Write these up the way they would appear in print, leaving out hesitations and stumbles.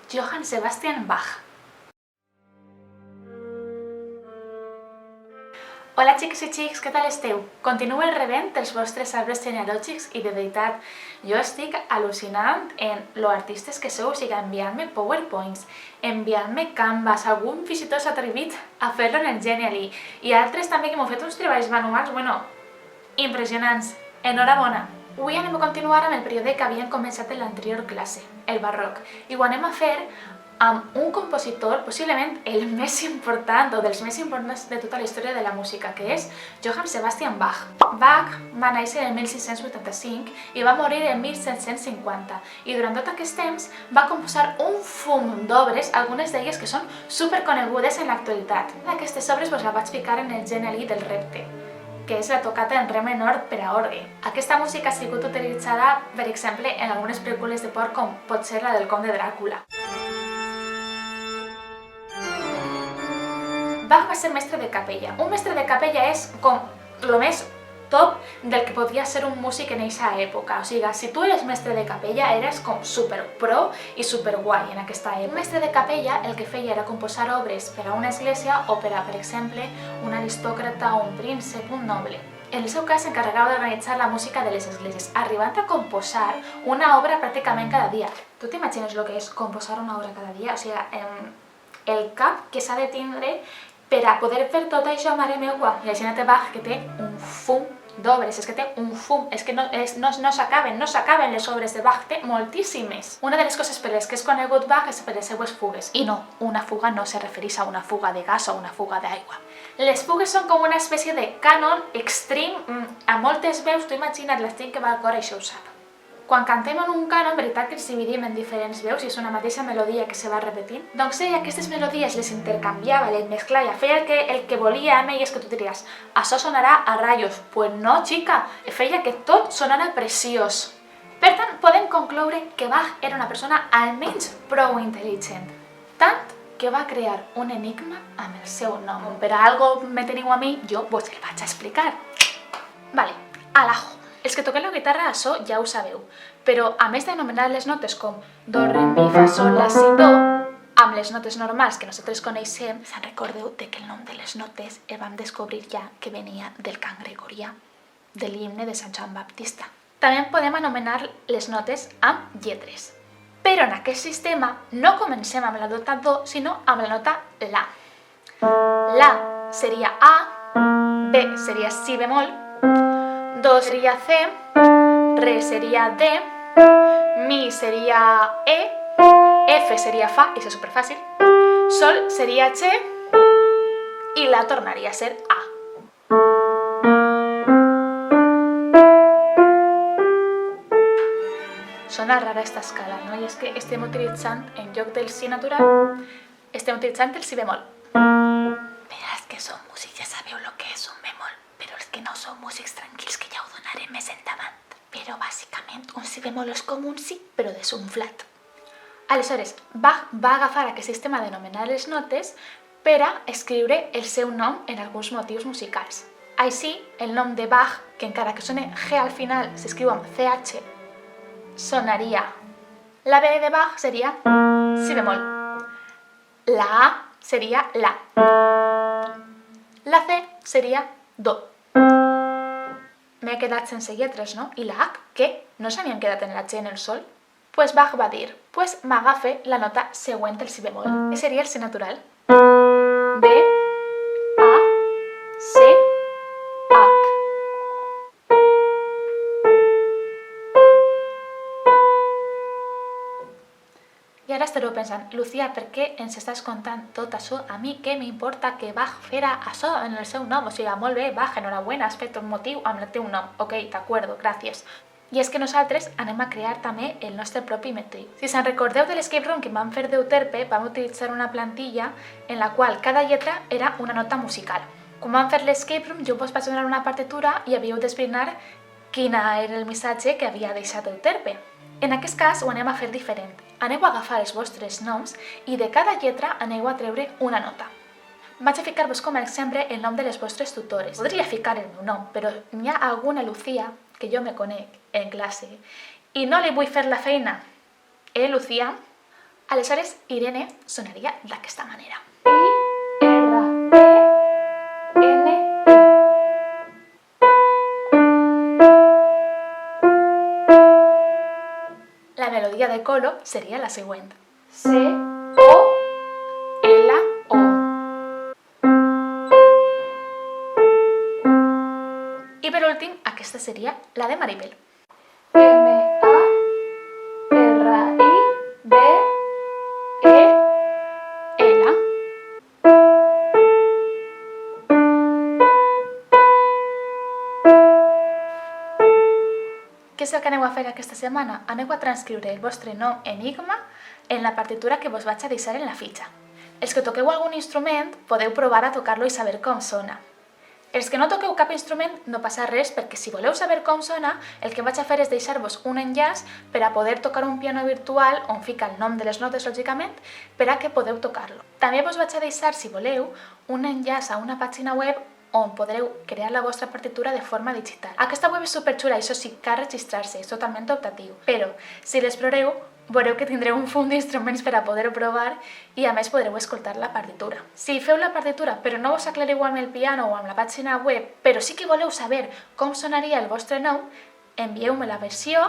Johann Sebastian Bach. Hola xics i xics, què tal esteu? Continuo el rebent dels vostres arbres genealògics i de veritat, jo estic al·lucinant en lo artistes que sou, o sigui, enviant-me PowerPoints, enviant-me Canvas, algun fins i tot s'ha atrevit a fer-lo en el Genially i altres també que m'ho fet uns treballs manuals, bueno, impressionants. Enhorabona! Avui anem a continuar amb el període que havíem començat en l'anterior classe, el barroc, i ho anem a fer amb un compositor, possiblement el més important o dels més importants de tota la història de la música, que és Johann Sebastian Bach. Bach va néixer en 1685 i va morir en 1750, i durant tot aquest temps va composar un fum d'obres, algunes d'elles que són superconegudes en l'actualitat. Aquestes obres vos les vaig ficar en el Genially del repte, que és la tocata en re menor per a orgue. Aquesta música ha sigut utilitzada, per exemple, en algunes pel·lícules de por com pot ser la del Conde Dràcula. Bach va ser mestre de capella. Un mestre de capella és com el més top del que podia ser un músic en aquesta època. O sigui, si tu eres mestre de capella, eres com super pro i super guai en aquesta època. Un mestre de capella el que feia era composar obres per a una església o per a, per exemple, un aristòcrata, un príncep, un noble. En el seu cas s'encarregava d'organitzar la música de les esglésies, arribant a composar una obra pràcticament cada dia. Tu t'imagines el que és composar una obra cada dia? O sigui, el cap que s'ha de tindre per a poder fer tot això, mare meua. Imagina't Bach, que té un fum d'obres, és que té un fum, és que no s'acaben les obres de Bach, té moltíssimes. Una de les coses per les que és conegut Bach és per les seues fugues. I no, una fuga no se refereix a una fuga de gas o una fuga d'aigua. Les fugues són com una espècie de cànon extreme, a moltes veus, tu imagina't, la gent que va al cor això ho sap. Quan cantem en un cànon, en veritat que els dividim en diferents veus i és una mateixa melodia que se va repetint. Doncs ella aquestes melodies les intercanviava, les mesclava, feia el que volia amb elles, que tu diries, això sonarà a rayos. Pues no, xica, feia que tot sonara preciós. Per tant, podem concloure que Bach era una persona almenys prou intel·ligent. Tant que va crear un enigma amb el seu nom. Per a algo me teniu a mi, jo vos el vaig a explicar. Vale, alajo. Els que toqueu la guitarra, això ja ho sabeu, però a més d'anomenar les notes com do, re, mi, fa, sol, la, si, do, amb les notes normals que nosaltres coneixem, se'n recordeu que el nom de les notes el vam descobrir ja que venia del cant gregorià, de l'himne de Sant Joan Baptista. També podem anomenar les notes amb lletres, però en aquest sistema no comencem amb la nota do, sinó amb la nota la. La seria A, B seria si bemol, do seria C, re seria D, mi seria E, F seria fa, i és superfàcil, sol seria G i la tornaria a ser A. Sona rara esta escala, no? I és que estem utilitzant, en lloc del si natural, estem utilitzant el si bemol. Però els que són músics ja sabeu el que és un bemol, però els que no són músics tranquils, que ja ho donarem més endavant. Però bàsicament un si bemol és com un si, però desunflat. Aleshores, Bach va agafar aquest sistema d'anomenar les notes per a escriure el seu nom en alguns motius musicals. Així, el nom de Bach, que encara que soni G al final, s'escriu amb CH, sonaria. La B de Bach seria si bemol. La A seria la. La C seria do. M'he quedat sense lletres, no? I la H, què? No s'havien quedat en la G en el sol? Pues Bach va dir, pues m'agafe la nota següent del si bemol, que seria el si natural. B, A, C, H. I ara estareu pensant, Lucía, per què ens estàs contant tot això? A mi què m'importa que Bach fera això en el seu nom? O sigui, molt bé, Bach, enhorabuena, has fet un motiu amb el teu nom. Ok, d'acord, gràcies. I és que nosaltres anem a crear també el nostre propi motiu. Si se'n recordeu de l'escape room que vam fer d'Euterpe, vam utilitzar una plantilla en la qual cada lletra era una nota musical. Quan vam fer l'escape room, jo vos vaig donar una partitura i havíeu d'esbrinar quin era el missatge que havia deixat Euterpe. En aquest cas ho anem a fer diferent. Aneu a agafar els vostres noms i de cada lletra aneu a treure una nota. Vaig a ficar-vos com a exemple el nom de les vostres tutores. Podria ficar el meu nom, però n'hi ha alguna Lucía que jo me conec en classe i no li vull fer la feina. Lucía? Aleshores, Irene sonaria d'aquesta manera. La melodia de Colo seria la següent. C-O-L-O. I per últim, aquesta seria la de Maribel. M-A-R-I-B-E-L. Què és el que aneu a fer aquesta setmana? Aneu a transcriure el vostre nom Enigma en la partitura que vos vaig a deixar en la fitxa. Els que toqueu algun instrument podeu provar a tocar-lo i saber com sona. Els que no toqueu cap instrument no passa res, perquè si voleu saber com sona, el que vaig a fer és deixar-vos un enllaç per a poder tocar un piano virtual on fica el nom de les notes, lògicament, per a que podeu tocar-lo. També vos vaig a deixar, si voleu, un enllaç a una pàgina web on podreu crear la vostra partitura de forma digital. Aquesta web és superxula, això sí, cal registrar-se, és totalment optatiu. Però, si l'exploreu, veureu que tindreu un munt d'instruments per a poder provar i a més podreu escoltar la partitura. Si feu la partitura però no us aclareu amb el piano o amb la pàgina web, però sí que voleu saber com sonaria el vostre nom, envieu-me la versió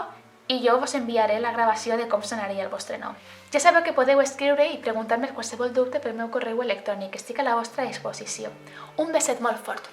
i jo vos enviaré la gravació de com sonaria el vostre nom. Ja sabeu que podeu escriure i preguntar-me qualsevol dubte pel meu correu electrònic, estic a la vostra disposició. Un beset molt fort.